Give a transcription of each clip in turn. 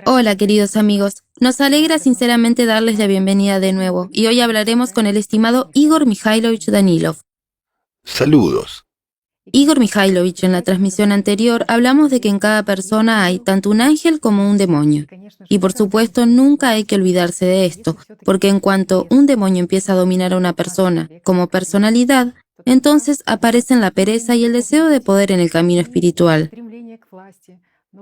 Hola, queridos amigos. Nos alegra sinceramente darles la bienvenida de nuevo, y hoy hablaremos con el estimado Igor Mikhailovich Danilov. Saludos. Igor Mikhailovich, en la transmisión anterior hablamos de que en cada persona hay tanto un ángel como un demonio. Y por supuesto, nunca hay que olvidarse de esto, porque en cuanto un demonio empieza a dominar a una persona como personalidad, entonces aparecen la pereza y el deseo de poder en el camino espiritual.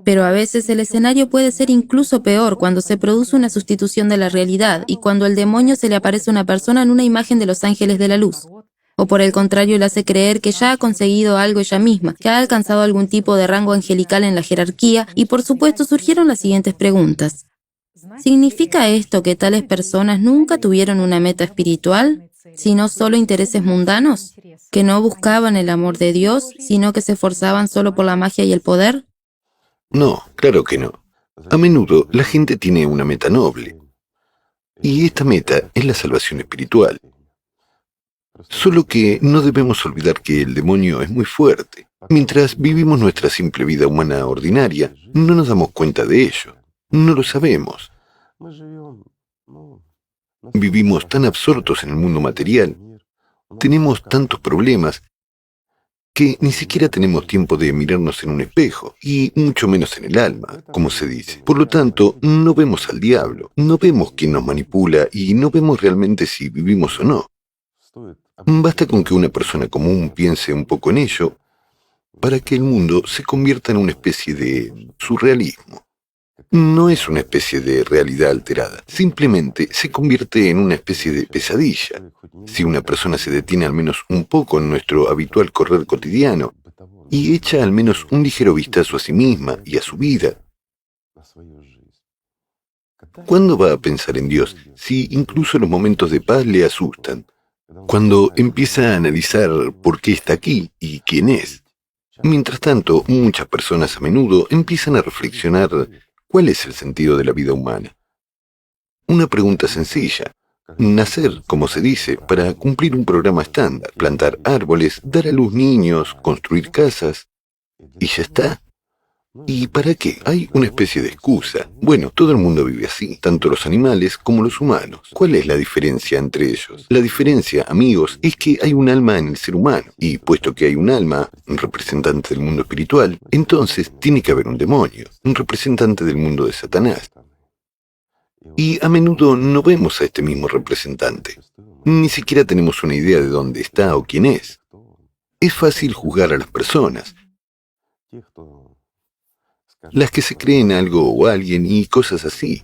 Pero a veces el escenario puede ser incluso peor cuando se produce una sustitución de la realidad y cuando el demonio se le aparece a una persona en una imagen de los ángeles de la luz. O por el contrario le hace creer que ya ha conseguido algo ella misma, que ha alcanzado algún tipo de rango angelical en la jerarquía y por supuesto surgieron las siguientes preguntas. ¿Significa esto que tales personas nunca tuvieron una meta espiritual, sino solo intereses mundanos? ¿Que no buscaban el amor de Dios, sino que se esforzaban solo por la magia y el poder? No, claro que no. A menudo la gente tiene una meta noble, y esta meta es la salvación espiritual. Solo que no debemos olvidar que el demonio es muy fuerte. Mientras vivimos nuestra simple vida humana ordinaria, no nos damos cuenta de ello. No lo sabemos. Vivimos tan absortos en el mundo material, tenemos tantos problemas, que ni siquiera tenemos tiempo de mirarnos en un espejo, y mucho menos en el alma, como se dice. Por lo tanto, no vemos al diablo, no vemos quién nos manipula y no vemos realmente si vivimos o no. Basta con que una persona común piense un poco en ello para que el mundo se convierta en una especie de surrealismo. No es una especie de realidad alterada, simplemente se convierte en una especie de pesadilla. Si una persona se detiene al menos un poco en nuestro habitual correr cotidiano y echa al menos un ligero vistazo a sí misma y a su vida, ¿cuándo va a pensar en Dios si incluso los momentos de paz le asustan? Cuando empieza a analizar por qué está aquí y quién es. Mientras tanto, muchas personas a menudo empiezan a reflexionar cuál es el sentido de la vida humana. Una pregunta sencilla. Nacer, como se dice, para cumplir un programa estándar, plantar árboles, dar a luz niños, construir casas, y ya está. ¿Y para qué? Hay una especie de excusa. Bueno, todo el mundo vive así, tanto los animales como los humanos. ¿Cuál es la diferencia entre ellos? La diferencia, amigos, es que hay un alma en el ser humano, y puesto que hay un alma, un representante del mundo espiritual, entonces tiene que haber un demonio, un representante del mundo de Satanás. Y a menudo no vemos a este mismo representante. Ni siquiera tenemos una idea de dónde está o quién es. Es fácil juzgar a las personas, las que se creen algo o alguien y cosas así,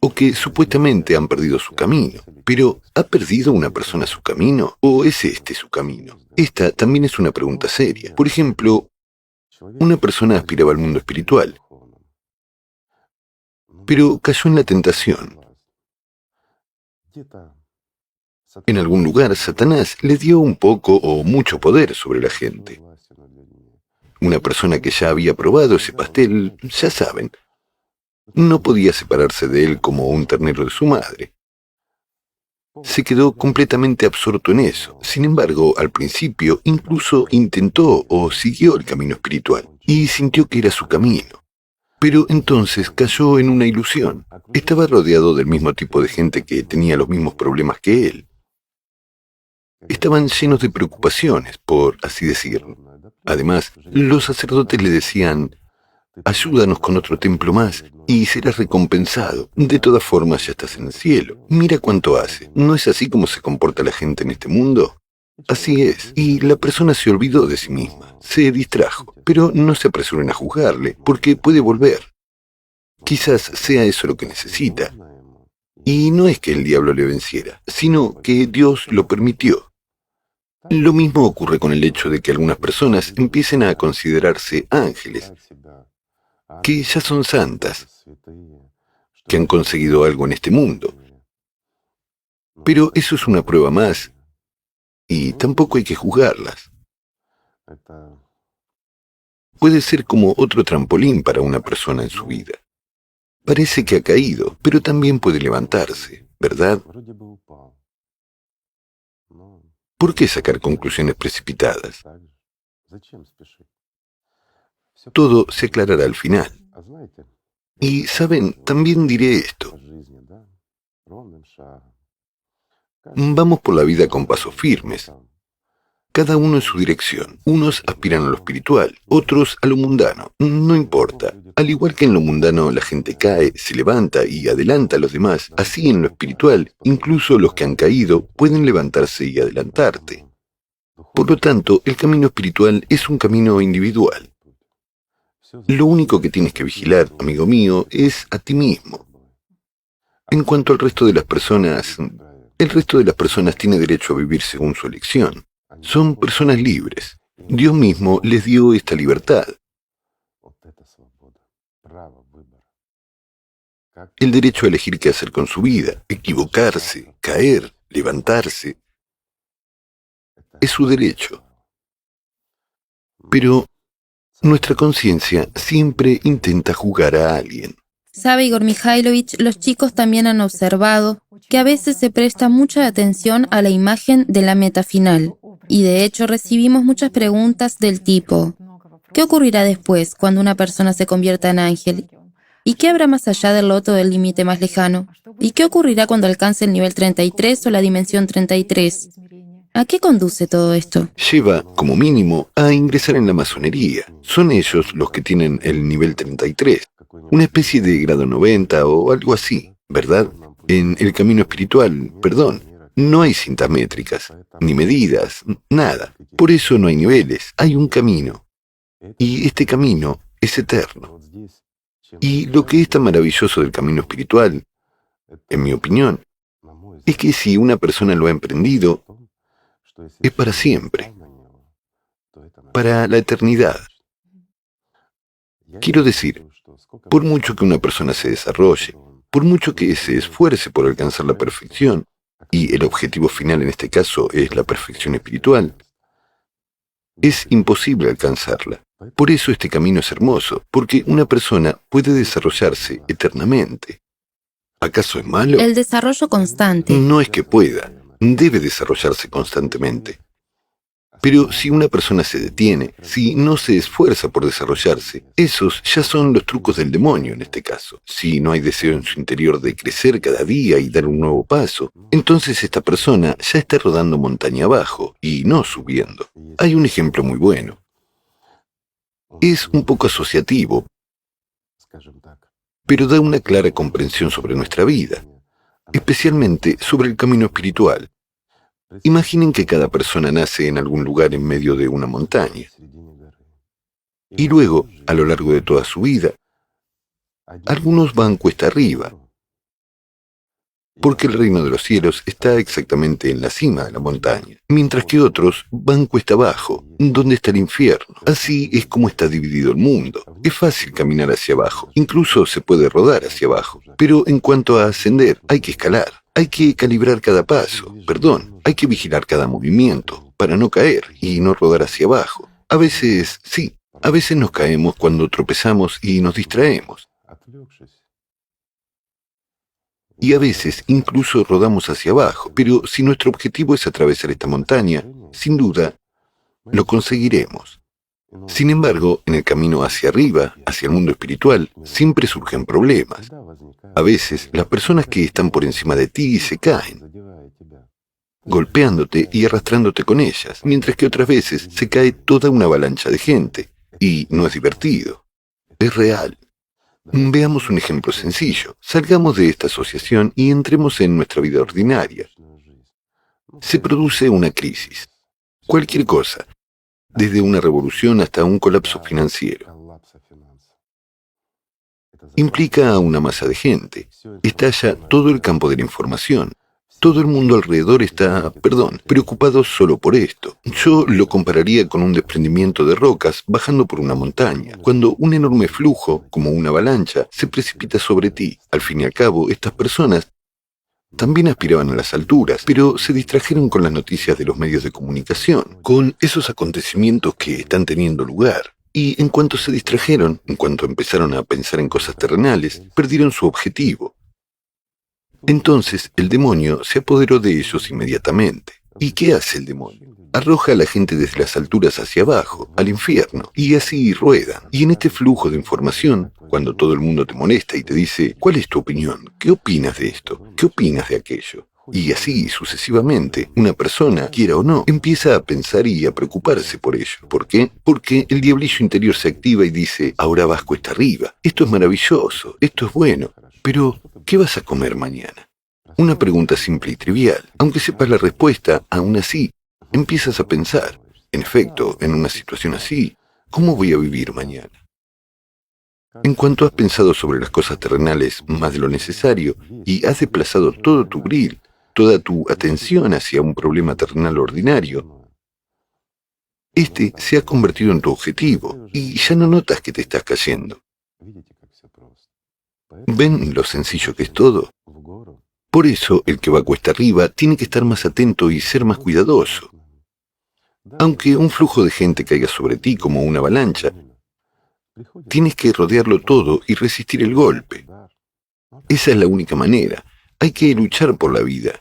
o que supuestamente han perdido su camino. Pero, ¿ha perdido una persona su camino o es este su camino? Esta también es una pregunta seria. Por ejemplo, una persona aspiraba al mundo espiritual, pero cayó en la tentación. En algún lugar, Satanás le dio un poco o mucho poder sobre la gente. Una persona que ya había probado ese pastel, ya saben, no podía separarse de él como un ternero de su madre. Se quedó completamente absorto en eso. Sin embargo, al principio incluso intentó o siguió el camino espiritual y sintió que era su camino. Pero entonces cayó en una ilusión. Estaba rodeado del mismo tipo de gente que tenía los mismos problemas que él. Estaban llenos de preocupaciones, por así decirlo. Además, los sacerdotes le decían: ayúdanos con otro templo más y serás recompensado. De todas formas, ya estás en el cielo. Mira cuánto hace. ¿No es así como se comporta la gente en este mundo? Así es. Y la persona se olvidó de sí misma, se distrajo. Pero no se apresuren a juzgarle, porque puede volver. Quizás sea eso lo que necesita. Y no es que el diablo le venciera, sino que Dios lo permitió. Lo mismo ocurre con el hecho de que algunas personas empiecen a considerarse ángeles, que ya son santas, que han conseguido algo en este mundo. Pero eso es una prueba más, y tampoco hay que juzgarlas. Puede ser como otro trampolín para una persona en su vida. Parece que ha caído, pero también puede levantarse, ¿verdad? ¿Por qué sacar conclusiones precipitadas? Todo se aclarará al final. Y, ¿saben? También diré esto. Vamos por la vida con pasos firmes, cada uno en su dirección. Unos aspiran a lo espiritual, otros a lo mundano. No importa. Al igual que en lo mundano la gente cae, se levanta y adelanta a los demás, así en lo espiritual, incluso los que han caído pueden levantarse y adelantarte. Por lo tanto, el camino espiritual es un camino individual. Lo único que tienes que vigilar, amigo mío, es a ti mismo. En cuanto al resto de las personas, el resto de las personas tiene derecho a vivir según su elección. Son personas libres. Dios mismo les dio esta libertad. El derecho a elegir qué hacer con su vida, equivocarse, caer, levantarse. Es su derecho. Pero nuestra conciencia siempre intenta juzgar a alguien. Sabe Igor Mikhailovich, los chicos también han observado que a veces se presta mucha atención a la imagen de la meta final. Y de hecho recibimos muchas preguntas del tipo: ¿qué ocurrirá después cuando una persona se convierta en ángel? ¿Y qué habrá más allá del loto del límite más lejano? ¿Y qué ocurrirá cuando alcance el nivel 33 o la dimensión 33? ¿A qué conduce todo esto? Lleva, como mínimo, a ingresar en la masonería. Son ellos los que tienen el nivel 33, una especie de grado 90 o algo así, ¿verdad? En el camino espiritual, no hay cintas métricas, ni medidas, nada. Por eso no hay niveles, hay un camino. Y este camino es eterno. Y lo que es tan maravilloso del camino espiritual, en mi opinión, es que si una persona lo ha emprendido, es para siempre, para la eternidad. Quiero decir, por mucho que una persona se desarrolle, por mucho que se esfuerce por alcanzar la perfección, y el objetivo final en este caso es la perfección espiritual, es imposible alcanzarla. Por eso este camino es hermoso, porque una persona puede desarrollarse eternamente. ¿Acaso es malo? El desarrollo constante. No es que pueda, debe desarrollarse constantemente. Pero si una persona se detiene, si no se esfuerza por desarrollarse, esos ya son los trucos del demonio en este caso. Si no hay deseo en su interior de crecer cada día y dar un nuevo paso, entonces esta persona ya está rodando montaña abajo y no subiendo. Hay un ejemplo muy bueno. Es un poco asociativo, pero da una clara comprensión sobre nuestra vida, especialmente sobre el camino espiritual. Imaginen que cada persona nace en algún lugar en medio de una montaña. Y luego, a lo largo de toda su vida, algunos van cuesta arriba, porque el reino de los cielos está exactamente en la cima de la montaña, mientras que otros van cuesta abajo, donde está el infierno. Así es como está dividido el mundo. Es fácil caminar hacia abajo, incluso se puede rodar hacia abajo, pero en cuanto a ascender, hay que escalar. Hay que calibrar cada paso, hay que vigilar cada movimiento para no caer y no rodar hacia abajo. A veces, sí, a veces nos caemos cuando tropezamos y nos distraemos. Y a veces incluso rodamos hacia abajo, pero si nuestro objetivo es atravesar esta montaña, sin duda, lo conseguiremos. Sin embargo, en el camino hacia arriba, hacia el mundo espiritual, siempre surgen problemas. A veces, las personas que están por encima de ti se caen, golpeándote y arrastrándote con ellas, mientras que otras veces se cae toda una avalancha de gente, y no es divertido, es real. Veamos un ejemplo sencillo. Salgamos de esta asociación y entremos en nuestra vida ordinaria. Se produce una crisis. Cualquier cosa, desde una revolución hasta un colapso financiero. Implica a una masa de gente. Estalla todo el campo de la información. Todo el mundo alrededor está, preocupado solo por esto. Yo lo compararía con un desprendimiento de rocas bajando por una montaña, cuando un enorme flujo, como una avalancha, se precipita sobre ti. Al fin y al cabo, estas personas también aspiraban a las alturas, pero se distrajeron con las noticias de los medios de comunicación, con esos acontecimientos que están teniendo lugar. Y en cuanto se distrajeron, en cuanto empezaron a pensar en cosas terrenales, perdieron su objetivo. Entonces el demonio se apoderó de ellos inmediatamente. ¿Y qué hace el demonio? arroja a la gente desde las alturas hacia abajo, al infierno, y así ruedan. Y en este flujo de información, cuando todo el mundo te molesta y te dice, ¿cuál es tu opinión? ¿Qué opinas de esto? ¿Qué opinas de aquello? Y así sucesivamente, una persona, quiera o no, empieza a pensar y a preocuparse por ello. ¿Por qué? Porque el diablillo interior se activa y dice, ahora vas cuesta arriba, esto es maravilloso, esto es bueno, pero ¿qué vas a comer mañana? Una pregunta simple y trivial. Aunque sepas la respuesta, aún así, empiezas a pensar, en efecto, en una situación así, ¿cómo voy a vivir mañana? En cuanto has pensado sobre las cosas terrenales más de lo necesario y has desplazado todo tu grill, toda tu atención hacia un problema terrenal ordinario, este se ha convertido en tu objetivo y ya no notas que te estás cayendo. ¿Ven lo sencillo que es todo? Por eso, el que va cuesta arriba tiene que estar más atento y ser más cuidadoso. Aunque un flujo de gente caiga sobre ti como una avalancha, tienes que rodearlo todo y resistir el golpe. Esa es la única manera. Hay que luchar por la vida.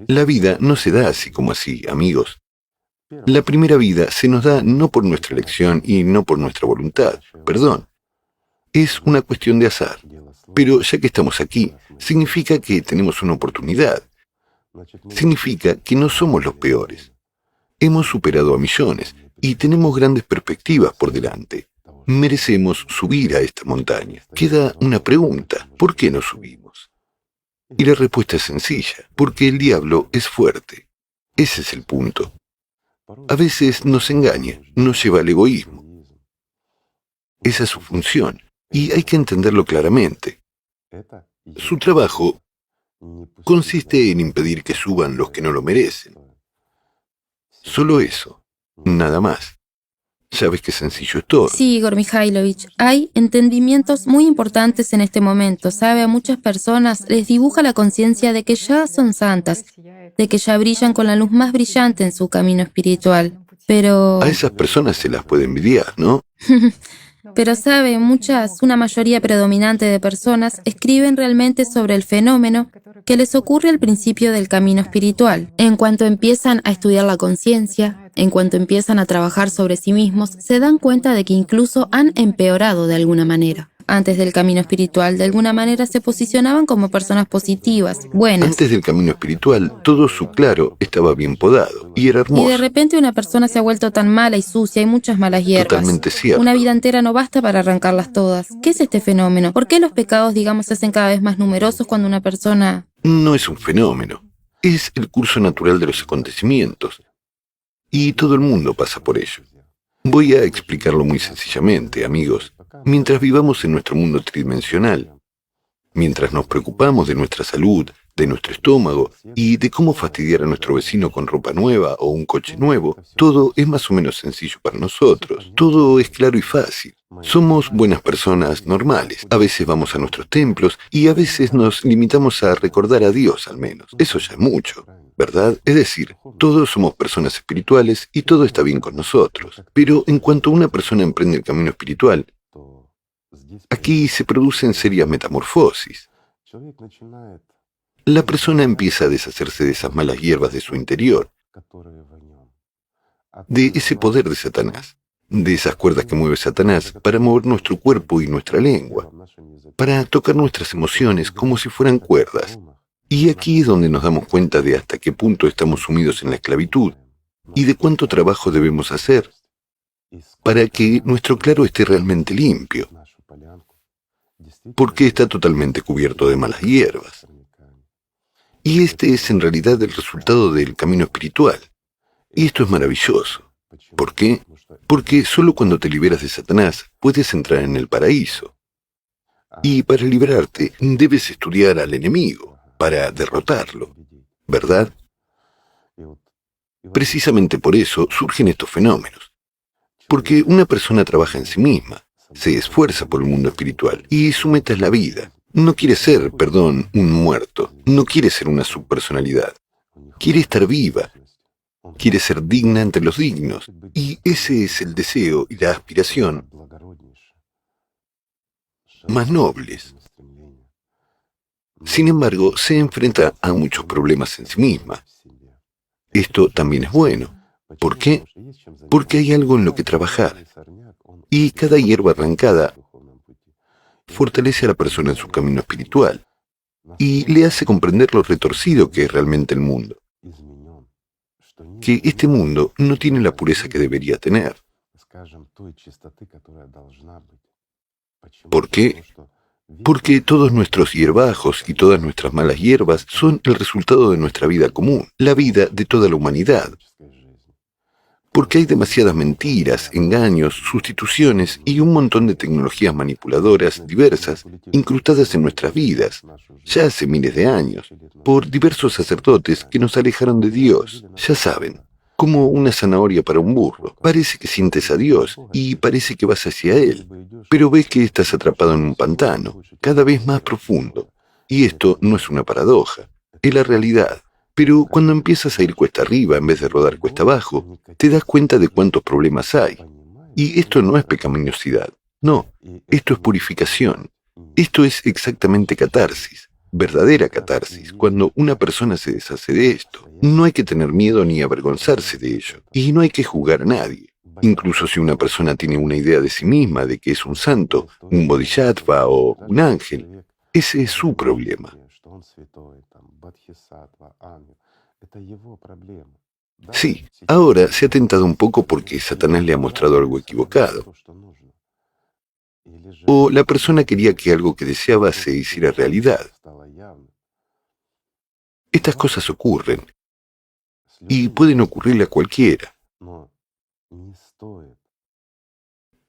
La vida no se da así como así, amigos. La primera vida se nos da no por nuestra elección y no por nuestra voluntad. Perdón. Es una cuestión de azar. Pero ya que estamos aquí, significa que tenemos una oportunidad. Significa que no somos los peores. Hemos superado a millones y tenemos grandes perspectivas por delante. Merecemos subir a esta montaña. Queda una pregunta. ¿Por qué no subimos? Y la respuesta es sencilla. Porque el diablo es fuerte. Ese es el punto. A veces nos engaña, nos lleva al egoísmo. Esa es su función. Y hay que entenderlo claramente. Su trabajo consiste en impedir que suban los que no lo merecen. Solo eso, nada más. ¿Sabes qué sencillo es todo? Sí, Igor Mikhailovich, hay entendimientos muy importantes en este momento. Sabe, a muchas personas les dibuja la conciencia de que ya son santas, de que ya brillan con la luz más brillante en su camino espiritual. Pero... A esas personas se las puede envidiar, ¿no? Pero sabe, una mayoría predominante de personas escriben realmente sobre el fenómeno que les ocurre al principio del camino espiritual. En cuanto empiezan a estudiar la conciencia, en cuanto empiezan a trabajar sobre sí mismos, se dan cuenta de que incluso han empeorado de alguna manera. Antes del camino espiritual, de alguna manera se posicionaban como personas positivas, buenas. Antes del camino espiritual, todo su claro estaba bien podado y era hermoso. Y de repente una persona se ha vuelto tan mala y sucia, hay muchas malas hierbas. Totalmente cierto. Una vida entera no basta para arrancarlas todas. ¿Qué es este fenómeno? ¿Por qué los pecados, se hacen cada vez más numerosos cuando una persona... No es un fenómeno. Es el curso natural de los acontecimientos. Y todo el mundo pasa por ello. Voy a explicarlo muy sencillamente, amigos. Mientras vivamos en nuestro mundo tridimensional, mientras nos preocupamos de nuestra salud, de nuestro estómago y de cómo fastidiar a nuestro vecino con ropa nueva o un coche nuevo, todo es más o menos sencillo para nosotros. Todo es claro y fácil. Somos buenas personas normales. A veces vamos a nuestros templos y a veces nos limitamos a recordar a Dios al menos. Eso ya es mucho, ¿verdad? Es decir, todos somos personas espirituales y todo está bien con nosotros. Pero en cuanto una persona emprende el camino espiritual, aquí se producen serias metamorfosis. La persona empieza a deshacerse de esas malas hierbas de su interior, de ese poder de Satanás, de esas cuerdas que mueve Satanás para mover nuestro cuerpo y nuestra lengua, para tocar nuestras emociones como si fueran cuerdas. Y aquí es donde nos damos cuenta de hasta qué punto estamos sumidos en la esclavitud y de cuánto trabajo debemos hacer para que nuestro claro esté realmente limpio, porque está totalmente cubierto de malas hierbas. Y este es en realidad el resultado del camino espiritual. Y esto es maravilloso. ¿Por qué? Porque solo cuando te liberas de Satanás puedes entrar en el paraíso. Y para liberarte debes estudiar al enemigo, para derrotarlo, ¿verdad? Precisamente por eso surgen estos fenómenos. Porque una persona trabaja en sí misma, se esfuerza por el mundo espiritual y su meta es la vida. No quiere ser, un muerto. No quiere ser una subpersonalidad. Quiere estar viva. Quiere ser digna entre los dignos. Y ese es el deseo y la aspiración más nobles. Sin embargo, se enfrenta a muchos problemas en sí misma. Esto también es bueno, ¿Por qué? Porque hay algo en lo que trabajar. Y cada hierba arrancada fortalece a la persona en su camino espiritual y le hace comprender lo retorcido que es realmente el mundo. Que este mundo no tiene la pureza que debería tener. ¿Por qué? Porque todos nuestros hierbajos y todas nuestras malas hierbas son el resultado de nuestra vida común, la vida de toda la humanidad. Porque hay demasiadas mentiras, engaños, sustituciones y un montón de tecnologías manipuladoras diversas incrustadas en nuestras vidas, ya hace miles de años, por diversos sacerdotes que nos alejaron de Dios, ya saben, como una zanahoria para un burro. Parece que sientes a Dios y parece que vas hacia Él, pero ves que estás atrapado en un pantano, cada vez más profundo. Y esto no es una paradoja, es la realidad. Pero cuando empiezas a ir cuesta arriba en vez de rodar cuesta abajo, te das cuenta de cuántos problemas hay. Y esto no es pecaminosidad, no, esto es purificación. Esto es exactamente catarsis, verdadera catarsis, cuando una persona se deshace de esto. No hay que tener miedo ni avergonzarse de ello, y no hay que juzgar a nadie. Incluso si una persona tiene una idea de sí misma de que es un santo, un bodhisattva o un ángel, ese es su problema. Sí, ahora se ha tentado un poco porque Satanás le ha mostrado algo equivocado. O la persona quería que algo que deseaba se hiciera realidad. Estas cosas ocurren y pueden ocurrirle a cualquiera.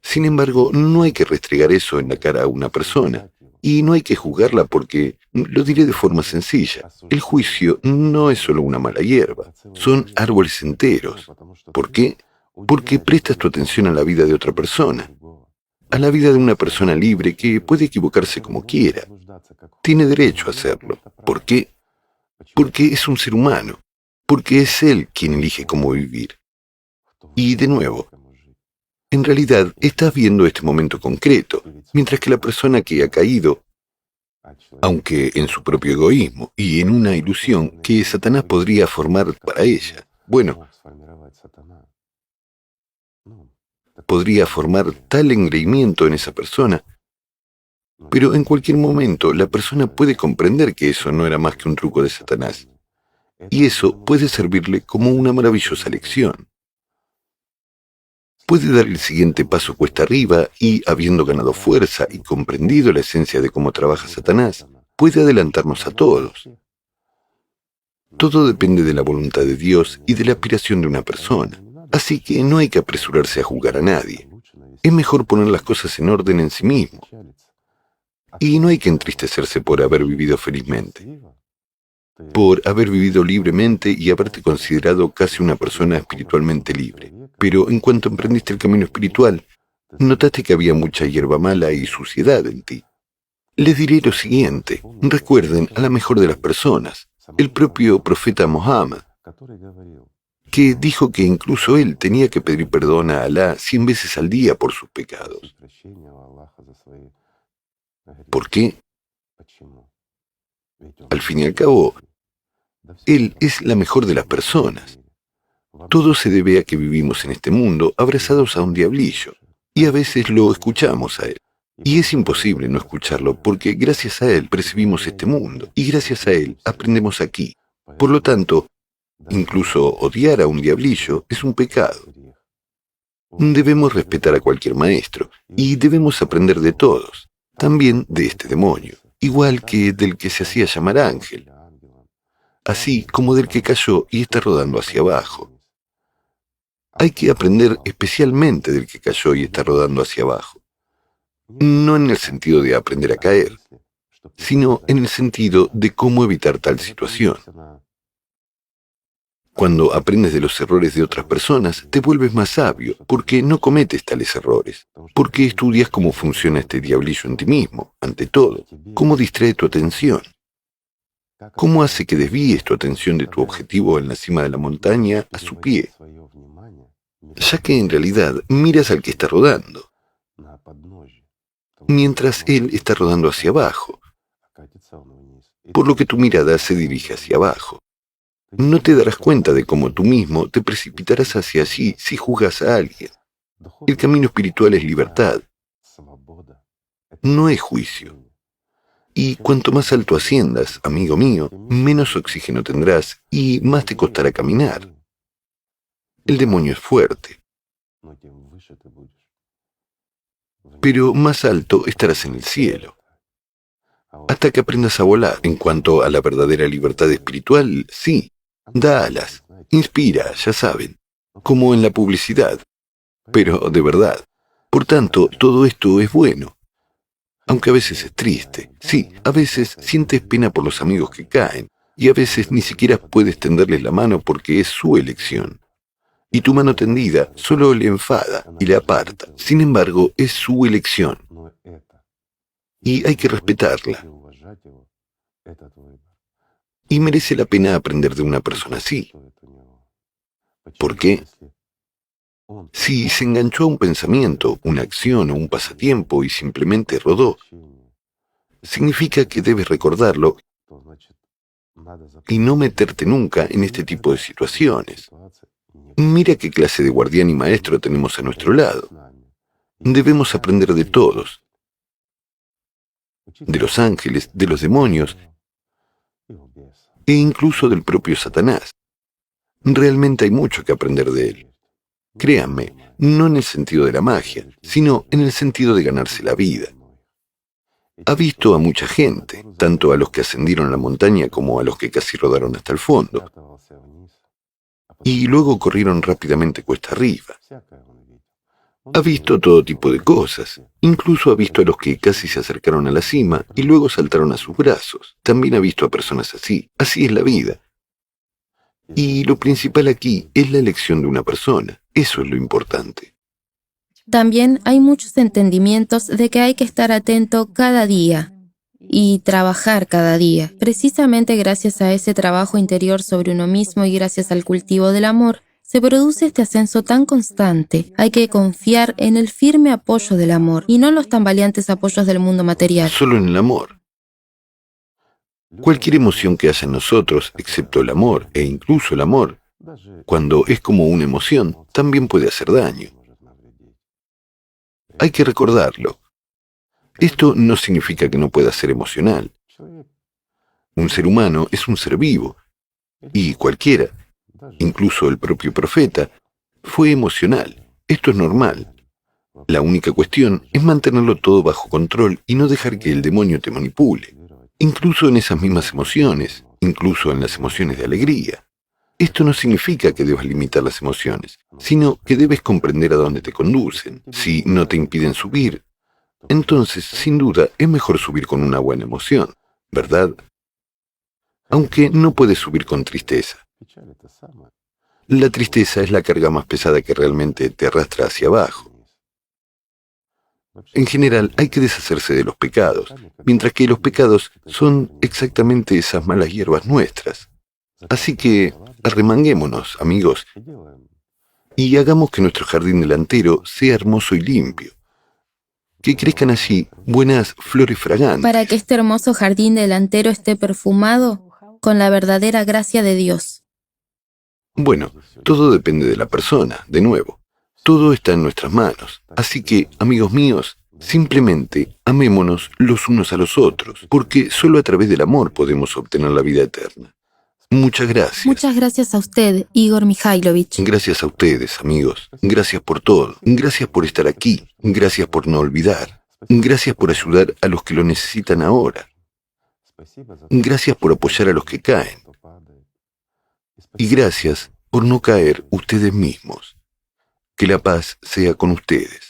Sin embargo, no hay que restregar eso en la cara a una persona y no hay que juzgarla porque, lo diré de forma sencilla, el juicio no es solo una mala hierba, son árboles enteros. ¿Por qué? Porque prestas tu atención a la vida de otra persona, a la vida de una persona libre que puede equivocarse como quiera. Tiene derecho a hacerlo. ¿Por qué? Porque es un ser humano, porque es él quien elige cómo vivir. Y de nuevo, en realidad estás viendo este momento concreto, mientras que la persona que ha caído, aunque en su propio egoísmo y en una ilusión que Satanás podría formar para ella, bueno, podría formar tal engreimiento en esa persona, pero en cualquier momento la persona puede comprender que eso no era más que un truco de Satanás, y eso puede servirle como una maravillosa lección. Puede dar el siguiente paso cuesta arriba y, habiendo ganado fuerza y comprendido la esencia de cómo trabaja Satanás, puede adelantarnos a todos. Todo depende de la voluntad de Dios y de la aspiración de una persona. Así que no hay que apresurarse a juzgar a nadie. Es mejor poner las cosas en orden en sí mismo. Y no hay que entristecerse por haber vivido felizmente, por haber vivido libremente y haberte considerado casi una persona espiritualmente libre. Pero en cuanto emprendiste el camino espiritual, notaste que había mucha hierba mala y suciedad en ti. Les diré lo siguiente, recuerden a la mejor de las personas, el propio profeta Mohammed, que dijo que incluso él tenía que pedir perdón a Alá 100 veces al día por sus pecados. ¿Por qué? Al fin y al cabo, él es la mejor de las personas. Todo se debe a que vivimos en este mundo abrazados a un diablillo, y a veces lo escuchamos a él. Y es imposible no escucharlo porque gracias a él percibimos este mundo, y gracias a él aprendemos aquí. Por lo tanto, incluso odiar a un diablillo es un pecado. Debemos respetar a cualquier maestro, y debemos aprender de todos, también de este demonio, igual que del que se hacía llamar ángel, así como del que cayó y está rodando hacia abajo. Hay que aprender especialmente del que cayó y está rodando hacia abajo. No en el sentido de aprender a caer, sino en el sentido de cómo evitar tal situación. Cuando aprendes de los errores de otras personas, te vuelves más sabio, porque no cometes tales errores, porque estudias cómo funciona este diablillo en ti mismo, ante todo, cómo distrae tu atención, cómo hace que desvíes tu atención de tu objetivo en la cima de la montaña a su pie, ya que en realidad miras al que está rodando, mientras él está rodando hacia abajo, por lo que tu mirada se dirige hacia abajo. No te darás cuenta de cómo tú mismo te precipitarás hacia allí si juzgas a alguien. El camino espiritual es libertad, no es juicio. Y cuanto más alto asciendas, amigo mío, menos oxígeno tendrás y más te costará caminar. El demonio es fuerte, pero más alto estarás en el cielo, hasta que aprendas a volar. En cuanto a la verdadera libertad espiritual, sí, da alas, inspira, ya saben, como en la publicidad, pero de verdad. Por tanto, todo esto es bueno. Aunque a veces es triste. Sí, a veces sientes pena por los amigos que caen, y a veces ni siquiera puedes tenderles la mano porque es su elección. Y tu mano tendida solo le enfada y le aparta. Sin embargo, es su elección, y hay que respetarla. Y merece la pena aprender de una persona así. ¿Por qué? Si se enganchó a un pensamiento, una acción o un pasatiempo y simplemente rodó, significa que debes recordarlo y no meterte nunca en este tipo de situaciones. Mira qué clase de guardián y maestro tenemos a nuestro lado. Debemos aprender de todos, de los ángeles, de los demonios e incluso del propio Satanás. Realmente hay mucho que aprender de él. Créanme, no en el sentido de la magia, sino en el sentido de ganarse la vida. Ha visto a mucha gente, tanto a los que ascendieron la montaña como a los que casi rodaron hasta el fondo, y luego corrieron rápidamente cuesta arriba. Ha visto todo tipo de cosas, incluso ha visto a los que casi se acercaron a la cima y luego saltaron a sus brazos. También ha visto a personas así. Así es la vida. Y lo principal aquí es la elección de una persona. Eso es lo importante. También hay muchos entendimientos de que hay que estar atento cada día y trabajar cada día. Precisamente gracias a ese trabajo interior sobre uno mismo y gracias al cultivo del amor, se produce este ascenso tan constante. Hay que confiar en el firme apoyo del amor y no en los tambaleantes apoyos del mundo material. Solo en el amor. Cualquier emoción que haya en nosotros, excepto el amor, e incluso el amor, cuando es como una emoción, también puede hacer daño. Hay que recordarlo. Esto no significa que no pueda ser emocional. Un ser humano es un ser vivo, y cualquiera, incluso el propio profeta, fue emocional. Esto es normal. La única cuestión es mantenerlo todo bajo control y no dejar que el demonio te manipule. Incluso en esas mismas emociones, incluso en las emociones de alegría. Esto no significa que debas limitar las emociones, sino que debes comprender a dónde te conducen. Si no te impiden subir, entonces, sin duda, es mejor subir con una buena emoción, ¿verdad? Aunque no puedes subir con tristeza. La tristeza es la carga más pesada que realmente te arrastra hacia abajo. En general, hay que deshacerse de los pecados, mientras que los pecados son exactamente esas malas hierbas nuestras. Así que, arremanguémonos, amigos, y hagamos que nuestro jardín delantero sea hermoso y limpio. Que crezcan allí buenas flores fragantes. Para que este hermoso jardín delantero esté perfumado con la verdadera gracia de Dios. Bueno, todo depende de la persona, de nuevo. Todo está en nuestras manos. Así que, amigos míos, simplemente amémonos los unos a los otros, porque solo a través del amor podemos obtener la vida eterna. Muchas gracias. Muchas gracias a usted, Igor Mikhailovich. Gracias a ustedes, amigos. Gracias por todo. Gracias por estar aquí. Gracias por no olvidar. Gracias por ayudar a los que lo necesitan ahora. Gracias por apoyar a los que caen. Y gracias por no caer ustedes mismos. Que la paz sea con ustedes.